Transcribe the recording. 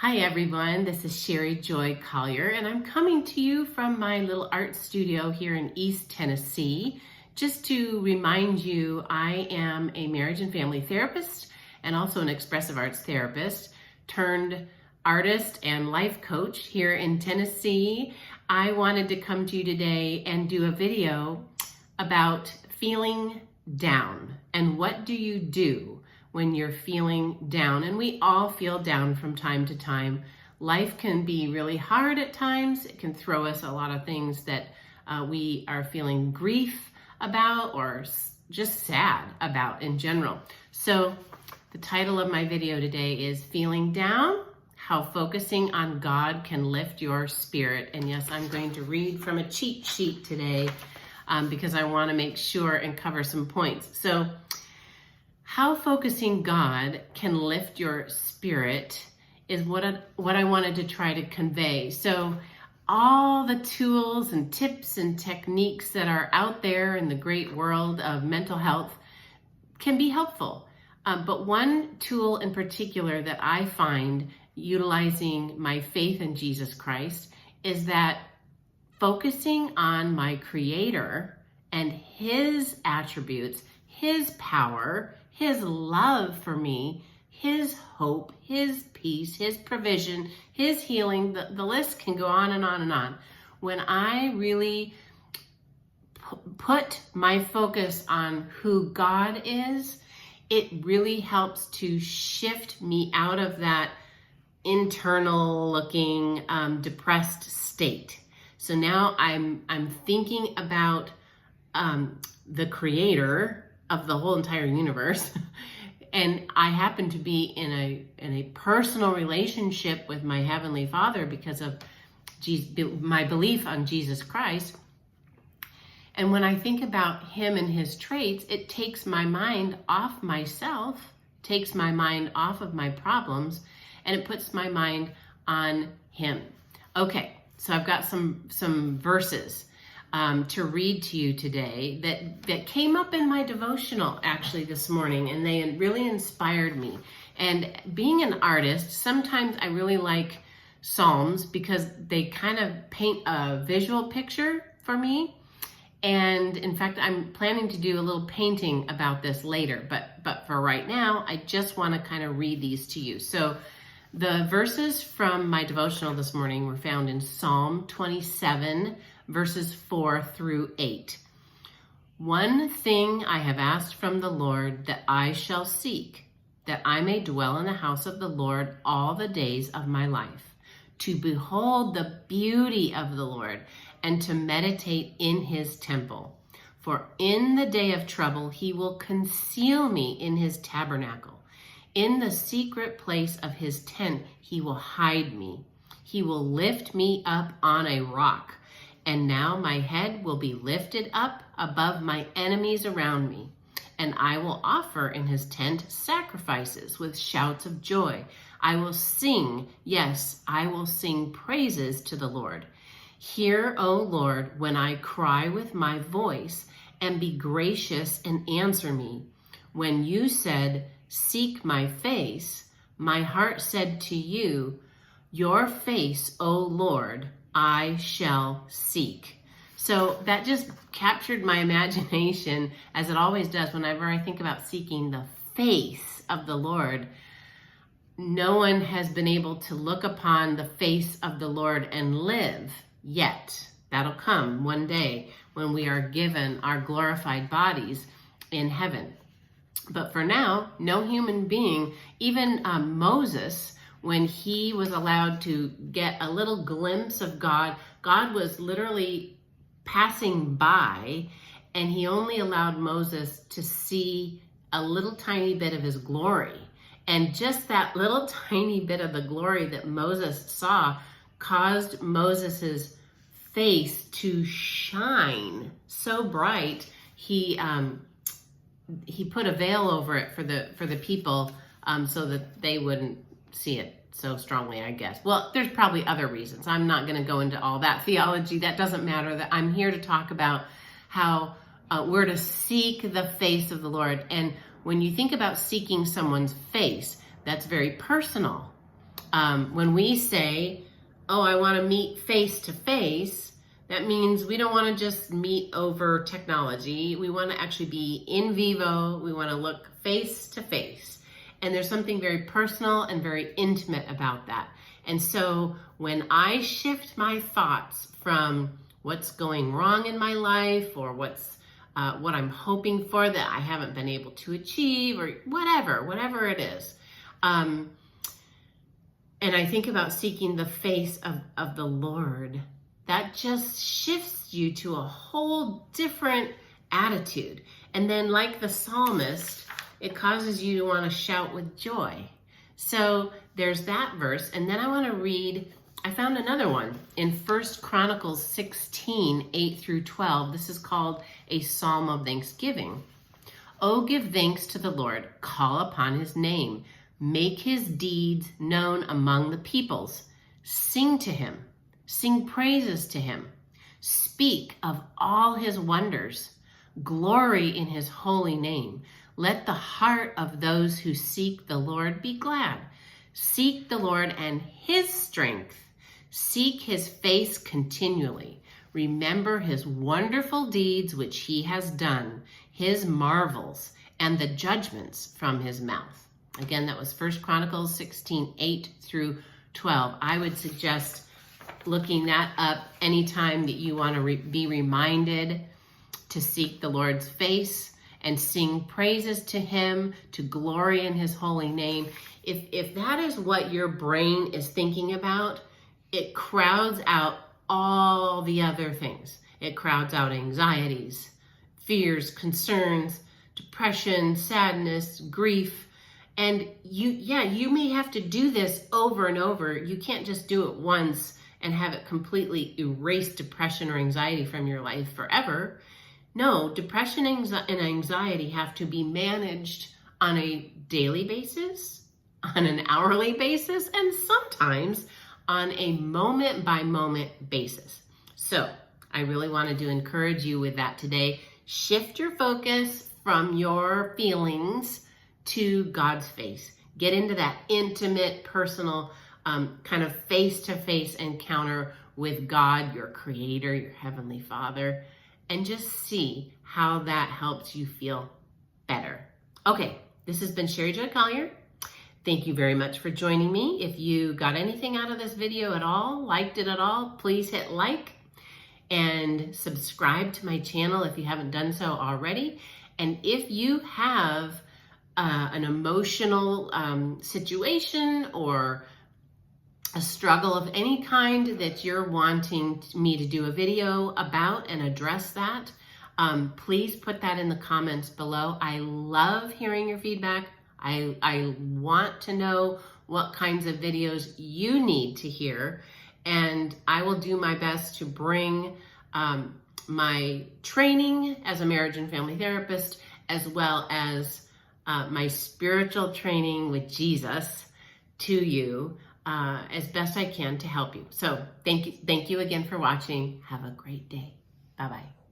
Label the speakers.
Speaker 1: Hi everyone, this is Sherry Joy Collier and I'm coming to you from my little art studio here in East Tennessee. Just to remind you, I am a marriage and family therapist and also an expressive arts therapist turned artist and life coach here in Tennessee. I wanted to come to you today and do a video about feeling down and what do you do when you're feeling down. And we all feel down from time to time. Life can be really hard at times. It can throw us a lot of things that we are feeling grief about or just sad about in general. So the title of my video today is Feeling Down, How Focusing on God Can Lift Your Spirit. And yes, I'm going to read from a cheat sheet today because I want to make sure and cover some points. So how focusing God can lift your spirit is what I wanted to try to convey. So all the tools and tips and techniques that are out there in the great world of mental health can be helpful. But one tool in particular that I find utilizing my faith in Jesus Christ is that focusing on my Creator and His attributes, His power, His love for me, His hope, His peace, His provision, His healing, the list can go on and on and on. When I really put my focus on who God is, it really helps to shift me out of that internal looking depressed state. So now I'm thinking about the Creator of the whole entire universe. And I happen to be in a personal relationship with my Heavenly Father because of my belief on Jesus Christ. And when I think about Him and His traits, it takes my mind off myself, takes my mind off of my problems, and it puts my mind on Him. Okay, so I've got some verses to read to you today that came up in my devotional actually this morning, and they really inspired me. And being an artist, sometimes I really like Psalms because they kind of paint a visual picture for me. And in fact, I'm planning to do a little painting about this later, but for right now, I just want to kind of read these to you. So the verses from my devotional this morning were found in Psalm 27, verses 4 through 8. One thing I have asked from the Lord that I shall seek, that I may dwell in the house of the Lord all the days of my life, to behold the beauty of the Lord and to meditate in His temple. For in the day of trouble He will conceal me in His tabernacle. In the secret place of His tent He will hide me. He will lift me up on a rock. And now my head will be lifted up above my enemies around me. And I will offer in His tent sacrifices with shouts of joy. I will sing, yes, I will sing praises to the Lord. Hear, O Lord, when I cry with my voice, and be gracious and answer me. When you said, seek my face, my heart said to you, your face, O Lord, I shall seek. So that just captured my imagination, as it always does whenever I think about seeking the face of the Lord. No one has been able to look upon the face of the Lord and live yet. That'll come one day when we are given our glorified bodies in heaven. But for now, no human being, even Moses, when he was allowed to get a little glimpse of God, God was literally passing by, and He only allowed Moses to see a little tiny bit of His glory. And just that little tiny bit of the glory that Moses saw caused Moses's face to shine so bright. He put a veil over it for the people so that they wouldn't see it so strongly, I guess. Well, there's probably other reasons. I'm not going to go into all that theology. That doesn't matter. That I'm here to talk about how we're to seek the face of the Lord. And when you think about seeking someone's face, that's very personal. When we say, oh, I want to meet face to face, that means we don't want to just meet over technology. We want to actually be in vivo. We want to look face to face. And there's something very personal and very intimate about that. And so when I shift my thoughts from what's going wrong in my life or what I'm hoping for that I haven't been able to achieve or whatever it is, and I think about seeking the face of the Lord, that just shifts you to a whole different attitude. And then like the psalmist, it causes you to want to shout with joy. So there's that verse. And then I want to read, I found another one in 1 Chronicles 16, 8 through 12. This is called a Psalm of Thanksgiving. Oh, give thanks to the Lord, call upon his name, make his deeds known among the peoples. Sing to him, sing praises to him. Speak of all his wonders, glory in his holy name. Let the heart of those who seek the Lord be glad. Seek the Lord and his strength. Seek his face continually. Remember his wonderful deeds which he has done, his marvels, and the judgments from his mouth. Again, that was 1 Chronicles 16, 8 through 12. I would suggest looking that up anytime that you want to be reminded to seek the Lord's face and sing praises to him, to glory in his holy name. If that is what your brain is thinking about, it crowds out all the other things. It crowds out anxieties, fears, concerns, depression, sadness, grief. And you may have to do this over and over. You can't just do it once and have it completely erase depression or anxiety from your life forever. No, depression and anxiety have to be managed on a daily basis, on an hourly basis, and sometimes on a moment-by-moment basis. So I really wanted to encourage you with that today. Shift your focus from your feelings to God's face. Get into that intimate, personal, kind of face-to-face encounter with God, your creator, your heavenly Father, and just see how that helps you feel better. Okay, this has been Sherry Joy Collier. Thank you very much for joining me. If you got anything out of this video at all, liked it at all, please hit like and subscribe to my channel if you haven't done so already. And if you have an emotional situation or a struggle of any kind that you're wanting me to do a video about and address that, please put that in the comments below. I love hearing your feedback. I want to know what kinds of videos you need to hear, and I will do my best to bring my training as a marriage and family therapist, as well as my spiritual training with Jesus to you as best I can to help you. So thank you again for watching. Have a great day. Bye-bye.